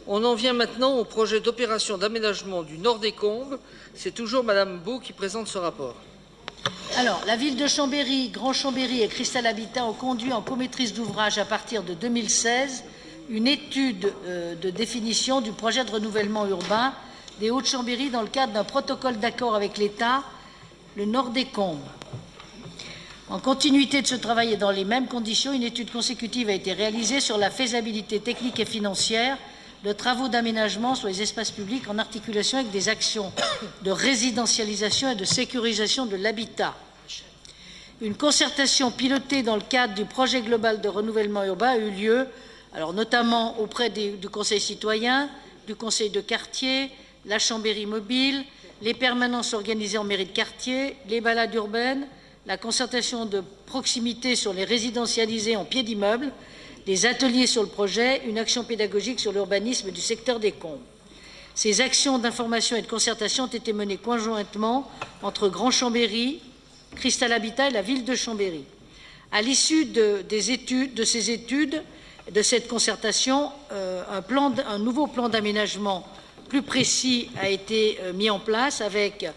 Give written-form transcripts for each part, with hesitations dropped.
On en vient maintenant au projet d'opération d'aménagement du Nord des Combes. C'est toujours Madame Beau qui présente ce rapport. Alors, la ville de Chambéry, Grand Chambéry et Cristal Habitat ont conduit en comaîtrise d'ouvrage à partir de 2016 une étude de définition du projet de renouvellement urbain des Hauts-de-Chambéry dans le cadre d'un protocole d'accord avec l'État, le Nord des Combes. En continuité de ce travail et dans les mêmes conditions, une étude consécutive a été réalisée sur la faisabilité technique et financière de travaux d'aménagement sur les espaces publics en articulation avec des actions de résidentialisation et de sécurisation de l'habitat. Une concertation pilotée dans le cadre du projet global de renouvellement urbain a eu lieu, alors notamment auprès du Conseil citoyen, du Conseil de quartier, la Chambéry mobile, les permanences organisées en mairie de quartier, les balades urbaines, la concertation de proximité sur les résidentialisés en pied d'immeuble, des ateliers sur le projet, une action pédagogique sur l'urbanisme du secteur des Combes. Ces actions d'information et de concertation ont été menées conjointement entre Grand Chambéry, Cristal Habitat et la ville de Chambéry. À l'issue de ces études, de cette concertation, un nouveau plan d'aménagement plus précis a été mis en place avec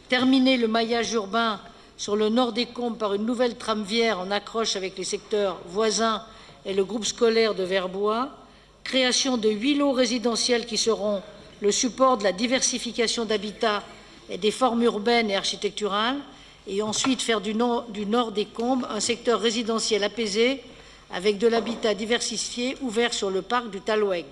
terminer le maillage urbain sur le nord des Combes par une nouvelle tramviaire en accroche avec les secteurs voisins et le groupe scolaire de Verbois, création de 8 lots résidentiels qui seront le support de la diversification d'habitats et des formes urbaines et architecturales, et ensuite faire du nord des Combes un secteur résidentiel apaisé avec de l'habitat diversifié ouvert sur le parc du Taloueg.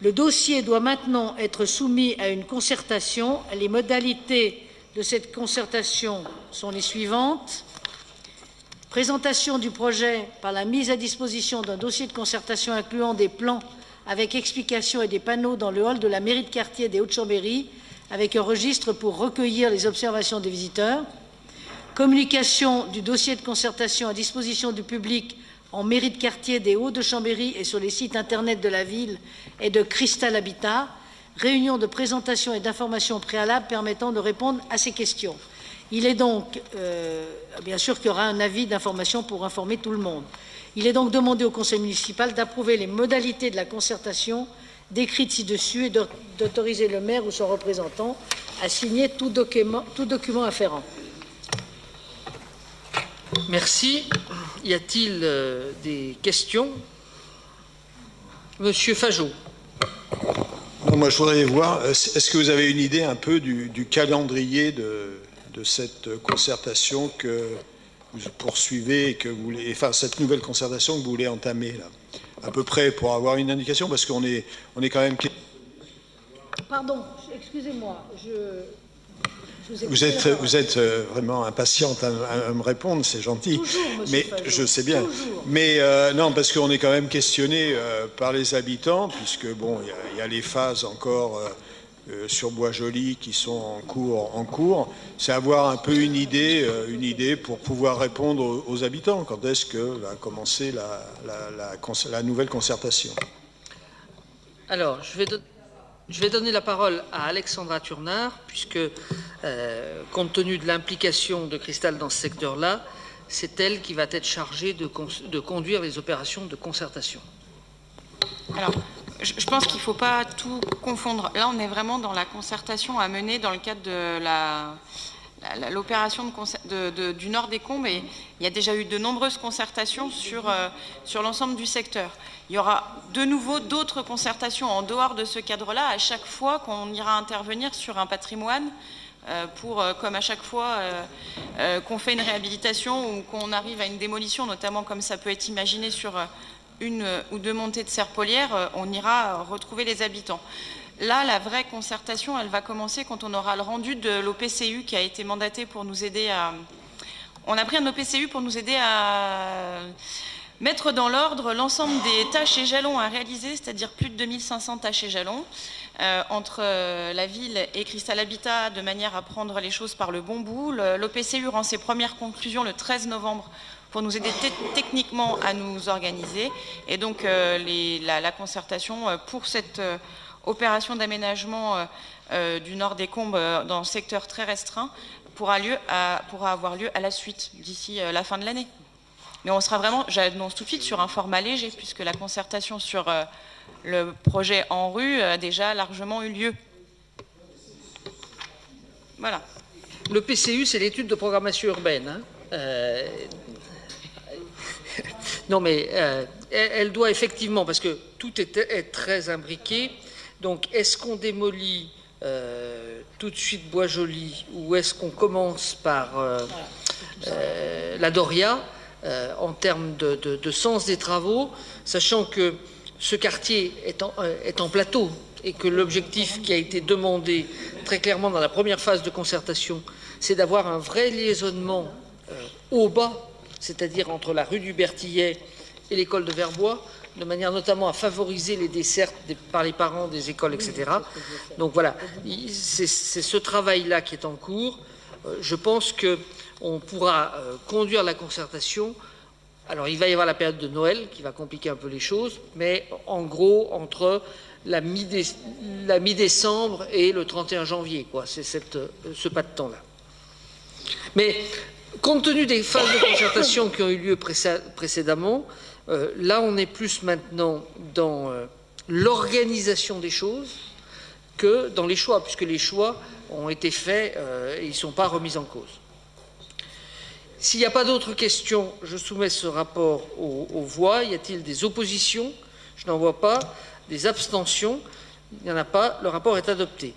Le dossier doit maintenant être soumis à une concertation. Les modalités de cette concertation sont les suivantes. Présentation du projet par la mise à disposition d'un dossier de concertation incluant des plans avec explications et des panneaux dans le hall de la mairie de quartier des Hauts-de-Chambéry avec un registre pour recueillir les observations des visiteurs. Communication du dossier de concertation à disposition du public en mairie de quartier des Hauts-de-Chambéry et sur les sites internet de la ville et de Cristal Habitat. Réunion de présentation et d'information préalable permettant de répondre à ces questions. Il est donc, bien sûr qu'il y aura un avis d'information pour informer tout le monde. Il est donc demandé au Conseil municipal d'approuver les modalités de la concertation décrites ci-dessus et d'autoriser le maire ou son représentant à signer tout document afférent. Merci. Y a-t-il des questions? Monsieur Fajot. Non, moi, je voudrais voir, est-ce que vous avez une idée un peu du calendrier de cette concertation que vous poursuivez et que vous voulez, enfin, cette nouvelle concertation que vous voulez entamer, là, à peu près, pour avoir une indication, parce qu'on est quand même... Pardon, excusez-moi, vous êtes vraiment impatiente à me répondre, c'est gentil. Toujours, mais Fajot, je sais bien. toujours. Mais non, parce qu'on est quand même questionné par les habitants, puisque bon, il y a les phases encore sur Bois-Joli qui sont en cours. C'est avoir un peu une idée pour pouvoir répondre aux habitants. Quand est-ce que va commencer la nouvelle concertation? Alors, je vais donner la parole à Alexandra Turnard, puisque, compte tenu de l'implication de Cristal dans ce secteur-là, c'est elle qui va être chargée de conduire les opérations de concertation. Alors, je pense qu'il ne faut pas tout confondre. Là, on est vraiment dans la concertation à mener dans le cadre de l'opération du Nord des Combes, et il y a déjà eu de nombreuses concertations sur l'ensemble du secteur. Il y aura de nouveau d'autres concertations en dehors de ce cadre-là à chaque fois qu'on ira intervenir sur un patrimoine comme à chaque fois qu'on fait une réhabilitation ou qu'on arrive à une démolition, notamment comme ça peut être imaginé sur une ou deux montées de serpollière, on ira retrouver les habitants. Là, la vraie concertation, elle va commencer quand on aura le rendu de l'OPCU qui a été mandaté pour nous aider à... On a pris un OPCU pour nous aider à mettre dans l'ordre l'ensemble des tâches et jalons à réaliser, c'est-à-dire plus de 2500 tâches et jalons, entre la ville et Cristal Habitat, de manière à prendre les choses par le bon bout. L'OPCU rend ses premières conclusions le 13 novembre pour nous aider techniquement à nous organiser. Et donc la concertation pour cette opération d'aménagement du Nord des Combes dans un secteur très restreint pourra avoir lieu à la suite, d'ici la fin de l'année. Mais on sera vraiment, j'annonce tout de suite, sur un format léger, puisque la concertation sur le projet en rue a déjà largement eu lieu. Voilà. Le PCU, c'est l'étude de programmation urbaine. Hein. Non, mais elle doit effectivement, parce que tout est très imbriqué, donc est-ce qu'on démolit tout de suite Bois-Joli ou est-ce qu'on commence par la Doria en termes de sens des travaux, sachant que ce quartier est en plateau et que l'objectif qui a été demandé très clairement dans la première phase de concertation, c'est d'avoir un vrai liaisonnement au bas, c'est-à-dire entre la rue du Berthillet et l'école de Verbois, de manière notamment à favoriser les dessertes par les parents des écoles, etc. Donc voilà, c'est ce travail-là qui est en cours. Je pense qu'on pourra conduire la concertation. Alors il va y avoir la période de Noël qui va compliquer un peu les choses, mais en gros entre la mi-décembre et le 31 janvier, quoi. C'est ce pas de temps-là. Mais compte tenu des phases de concertation qui ont eu lieu précédemment, là on est plus maintenant dans l'organisation des choses que dans les choix, puisque les choix ont été faits et ils ne sont pas remis en cause. S'il n'y a pas d'autres questions, je soumets ce rapport aux voix. Y a-t-il des oppositions? Je n'en vois pas. Des abstentions? Il n'y en a pas. Le rapport est adopté.